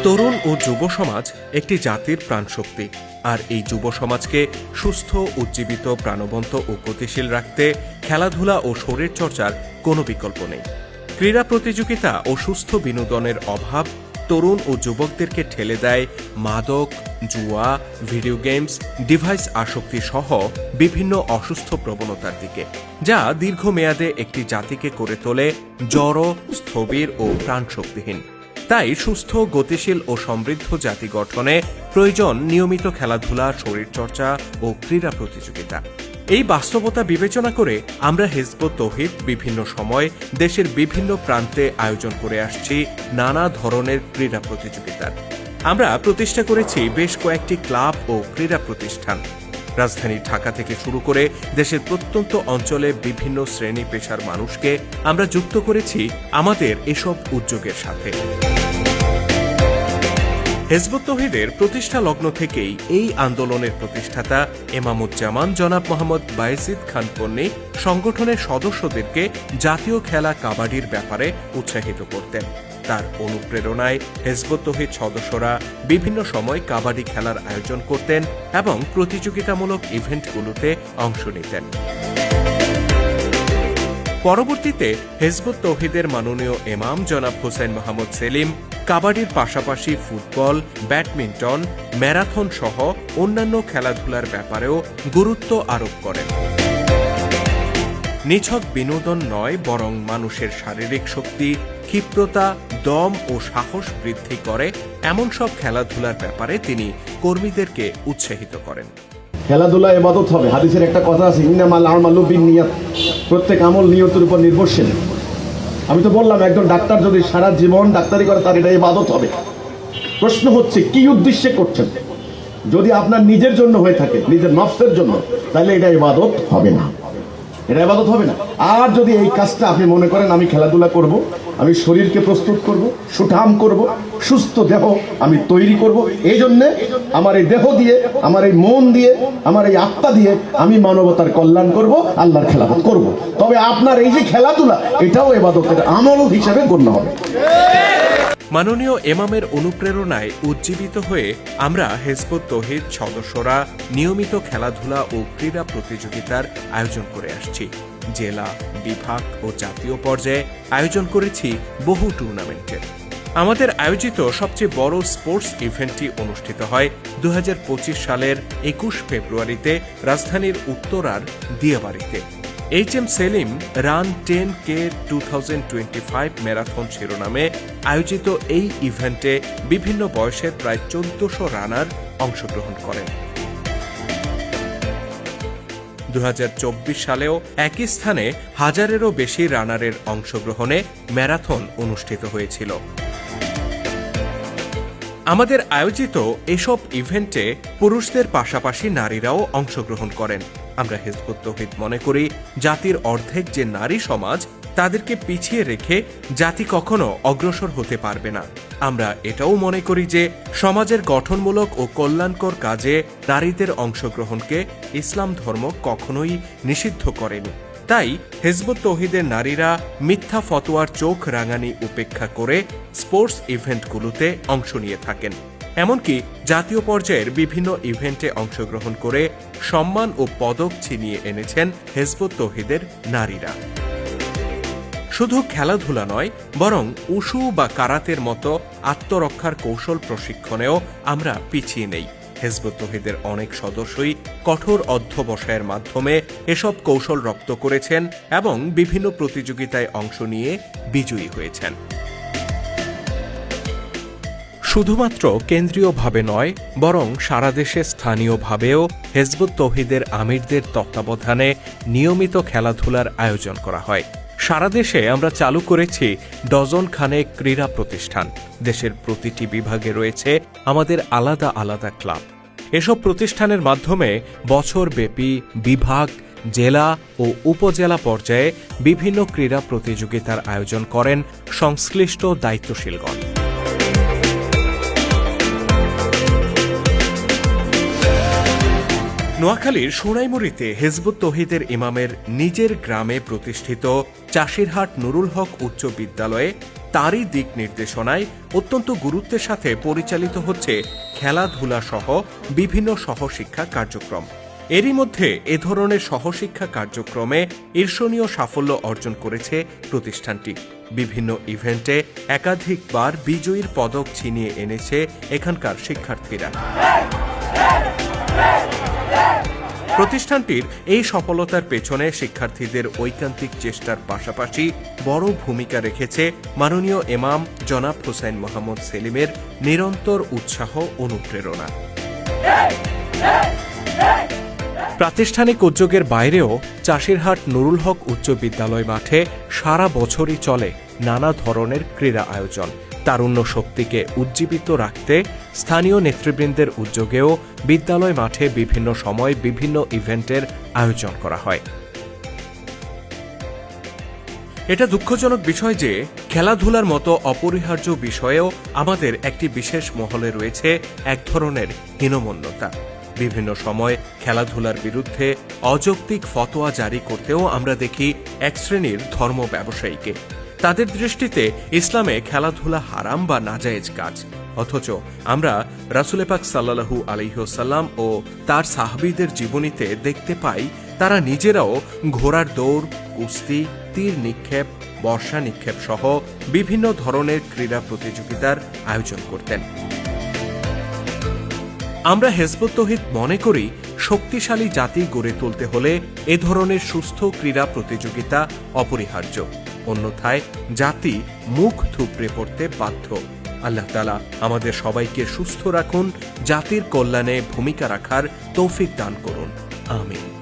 তরুণ ও যুব সমাজ একটি জাতির প্রাণশক্তি, আর এই যুব সমাজকে সুস্থ, উজ্জীবিত, প্রাণবন্ত ও গতিশীল রাখতে খেলাধুলা ও শরীরচর্চার কোনো বিকল্প নেই। ক্রীড়া প্রতিযোগিতা ও সুস্থ বিনোদনের অভাব তরুণ ও যুবকদেরকে ঠেলে দেয় মাদক, জুয়া, ভিডিও গেমস, ডিভাইস আসক্তি সহ বিভিন্ন অসুস্থ প্রবণতার দিকে, যা দীর্ঘমেয়াদে একটি জাতিকে করে তোলে জড়, স্থবির ও প্রাণশক্তিহীন। তাই সুস্থ, গতিশীল ও সমৃদ্ধ জাতি গঠনে প্রয়োজন নিয়মিত খেলাধুলা, শরীরচর্চা ও ক্রীড়া প্রতিযোগিতা। এই বাস্তবতা বিবেচনা করে আমরা হিজবুত তৌহিদ বিভিন্ন সময় দেশের বিভিন্ন প্রান্তে আয়োজন করে আসছি নানা ধরনের ক্রীড়া প্রতিযোগিতার। আমরা প্রতিষ্ঠা করেছি বেশ কয়েকটি ক্লাব ও ক্রীড়া প্রতিষ্ঠান। রাজধানী ঢাকা থেকে শুরু করে দেশের প্রত্যন্ত অঞ্চলে বিভিন্ন শ্রেণী পেশার মানুষকে আমরা যুক্ত করেছি আমাদের এসব উদ্যোগের সাথে। হিজবুত তৌহিদের প্রতিষ্ঠা লগ্ন থেকেই এই আন্দোলনের প্রতিষ্ঠাতা এমামুজ্জামান জনাব মোহাম্মদ বায়েজিদ খান পন্নী সংগঠনের সদস্যদেরকে জাতীয় খেলা কাবাডির ব্যাপারে উৎসাহিত করতেন। তার অনুপ্রেরণায় হিজবুত তৌহিদ সদস্যরা বিভিন্ন সময় কাবাডি খেলার আয়োজন করতেন এবং প্রতিযোগিতামূলক ইভেন্টগুলোতে অংশ নিতেন। পরবর্তীতে হিজবুত তৌহিদের মাননীয় ইমাম জনাব হুসেন মাহমুদ সেলিম কাবাডির পাশাপাশি ফুটবল, ব্যাডমিন্টন, ম্যারাথন সহ অন্যান্য খেলাধুলার ব্যাপারেও গুরুত্ব আরোপ করেন। নিছক বিনোদন নয়, বরং মানুষের শারীরিক শক্তি, ক্ষিপ্রতা, দম ও সাহস বৃদ্ধি করে এমন সব খেলাধুলার ব্যাপারে তিনি কর্মীদেরকে উৎসাহিত করেন। খেলাধুলা ইবাদত হবে। হাদিসের একটা কথা আছে, ইন্নামাল আমালু বিন্নিয়াত, প্রত্যেক আমল নিয়তের উপর নির্ভরশীল। আমি তো বললাম, একজন ডাক্তার যদি সারা জীবন ডাক্তারি করে তার এটা ইবাদত হবে। প্রশ্ন হচ্ছে কি উদ্দেশ্যে করছেন। যদি আপনার নিজের জন্য হয়ে থাকে, নিজের নফসের জন্য, তাহলে এটা ইবাদত হবে না, এটা ইবাদত হবে না। আর যদি এই কাজটা আপনি মনে করেন আমি খেলাধুলা করব, আমি শরীরকে প্রস্তুত করব, সুঠাম করব, সুস্থ দেহ আমি তৈরি করব, এই জন্যে আমার এই দেহ দিয়ে, আমার এই মন দিয়ে, আমার এই আত্মা দিয়ে আমি মানবতার কল্যাণ করব, আল্লাহর খেলাফত করব, তবে আপনার এই যে খেলাধুলা এটাও ইবাদতের আমল হিসেবে গণ্য হবে। মাননীয় ইমামের অনুপ্রেরণায় উজ্জীবিত হয়ে আমরা হিজবুত তৌহিদ সদস্যরা নিয়মিত খেলাধুলা ও ক্রীড়া প্রতিযোগিতার আয়োজন করে আসছি। জেলা, বিভাগ ও জাতীয় পর্যায়ে আয়োজন করেছি বহু টুর্নামেন্টের। আমাদের আয়োজিত সবচেয়ে বড় স্পোর্টস ইভেন্টটি অনুষ্ঠিত হয় 2025 সালের 21 ফেব্রুয়ারিতে রাজধানীর উত্তরার দিয়াবাড়িতে। HM Selim run 10K 2025 marathon শিরোনামে আয়োজিত এই ইভেন্টে বিভিন্ন বয়সের প্রায় 1400 রানার অংশগ্রহণ করেন। 2024 সালেও একই স্থানে হাজারেরও বেশি রানারের অংশগ্রহণে ম্যারাথন অনুষ্ঠিত হয়েছিল। আমাদের আয়োজিত এসব ইভেন্টে পুরুষদের পাশাপাশি নারীরাও অংশগ্রহণ করেন। আমরা হিজবুত তৌহিদ মনে করি, জাতির অর্ধেক যে নারী সমাজ, তাদেরকে পিছিয়ে রেখে জাতি কখনো অগ্রসর হতে পারবে না। আমরা এটাও মনে করি যে সমাজের গঠনমূলক ও কল্যাণকর কাজে নারীদের অংশগ্রহণকে ইসলাম ধর্ম কখনোই নিষিদ্ধ করেনি। তাই হিজবুত তৌহিদের নারীরা মিথ্যা ফতোয়ার চোখ রাঙানি উপেক্ষা করে স্পোর্টস ইভেন্টগুলোতে অংশ নিয়ে থাকেন। এমনকি জাতীয় পর্যায়ের বিভিন্ন ইভেন্টে অংশগ্রহণ করে সম্মান ও পদক ছিনিয়ে এনেছেন হিজবুত তৌহিদের নারীরা। শুধু খেলাধুলা নয়, বরং উশু বা কারাতের মতো আত্মরক্ষার কৌশল প্রশিক্ষণেও আমরা পিছিয়ে নেই। হিজবুত তৌহিদের অনেক সদস্যই কঠোর অধ্যবসায়ের মাধ্যমে এসব কৌশল রপ্ত করেছেন এবং বিভিন্ন প্রতিযোগিতায় অংশ নিয়ে বিজয়ী হয়েছেন। শুধুমাত্র কেন্দ্রীয়ভাবে নয়, বরং সারা দেশে স্থানীয়ভাবেও হিজবুত তৌহিদের আমিরদের তত্ত্বাবধানে নিয়মিত খেলাধুলার আয়োজন করা হয়। সারা দেশে আমরা চালু করেছি ডজন খানেক ক্রীড়া প্রতিষ্ঠান। দেশের প্রতিটি বিভাগে রয়েছে আমাদের আলাদা আলাদা ক্লাব। এসব প্রতিষ্ঠানের মাধ্যমে বছরব্যাপী বিভাগ, জেলা ও উপজেলা পর্যায়ে বিভিন্ন ক্রীড়া প্রতিযোগিতার আয়োজন করেন সংশ্লিষ্ট দায়িত্বশীলগণ। নোয়াখালীর সোনাইমুড়িতে হিজবুত তৌহিদের ইমামের নিজের গ্রামে প্রতিষ্ঠিত চাষিরহাট নুরুল হক উচ্চ বিদ্যালয়ে তারই দিক নির্দেশনায় অত্যন্ত গুরুত্বের সাথে পরিচালিত হচ্ছে খেলাধুলা সহ বিভিন্ন সহশিক্ষা কার্যক্রম। এরই মধ্যে এ ধরনের সহশিক্ষা কার্যক্রমে ঈর্ষণীয় সাফল্য অর্জন করেছে প্রতিষ্ঠানটি। বিভিন্ন ইভেন্টে একাধিকবার বিজয়ীর পদক ছিনিয়ে এনেছে এখানকার শিক্ষার্থীরা। প্রতিষ্ঠানটির এই সফলতার পেছনে শিক্ষার্থীদের ঐকান্তিক চেষ্টার পাশাপাশি বড় ভূমিকা রেখেছে মাননীয় ইমাম জনাব হোসেন মোহাম্মদ সেলিমের নিরন্তর উৎসাহ অনুপ্রেরণা। প্রাতিষ্ঠানিক উদ্যোগের বাইরেও চাষিরহাট নুরুল হক উচ্চ বিদ্যালয় মাঠে সারা বছরই চলে নানা ধরনের ক্রীড়া আয়োজন। তারুণ্য শক্তিকে উজ্জীবিত রাখতে স্থানীয় নেতৃবৃন্দের উদ্যোগেও বিদ্যালয় মাঠে বিভিন্ন সময় বিভিন্ন ইভেন্টের আয়োজন করা হয়। এটা দুঃখজনক বিষয় যে খেলাধুলার মতো অপরিহার্য বিষয়েও আমাদের একটি বিশেষ মহলে রয়েছে এক ধরনের হীনমন্যতা। বিভিন্ন সময় খেলাধুলার বিরুদ্ধে অযৌক্তিক ফতোয়া জারি করতেও আমরা দেখি এক শ্রেণীর ধর্ম ব্যবসায়ীকে। তাদের দৃষ্টিতে ইসলামে খেলাধুলা হারাম বা নাজায়েজ কাজ, অথচ আমরা রাসূল পাক সাল্লাল্লাহু আলাইহি ওয়াসাল্লাম ও তার সাহাবীদের জীবনীতে দেখতে পাই তারা নিজেরাও ঘোড়ার দৌড়, কুস্তি, তীর নিক্ষেপ, বর্ষা নিক্ষেপ সহ বিভিন্ন ধরনের ক্রীড়া প্রতিযোগিতার আয়োজন করতেন। আমরা হিজবুত তৌহিদ মনে করি শক্তিশালী জাতি গড়ে তুলতে হলে এ ধরনের সুস্থ ক্রীড়া প্রতিযোগিতা অপরিহার্য, অন্যথায় জাতি মুখ থুবড়ে পড়তে বাধ্য। আল্লাহ তাআলা আমাদের সবাইকে সুস্থ রাখুন, জাতির কল্যাণে ভূমিকা রাখার তৌফিক দান করুন। আমিন।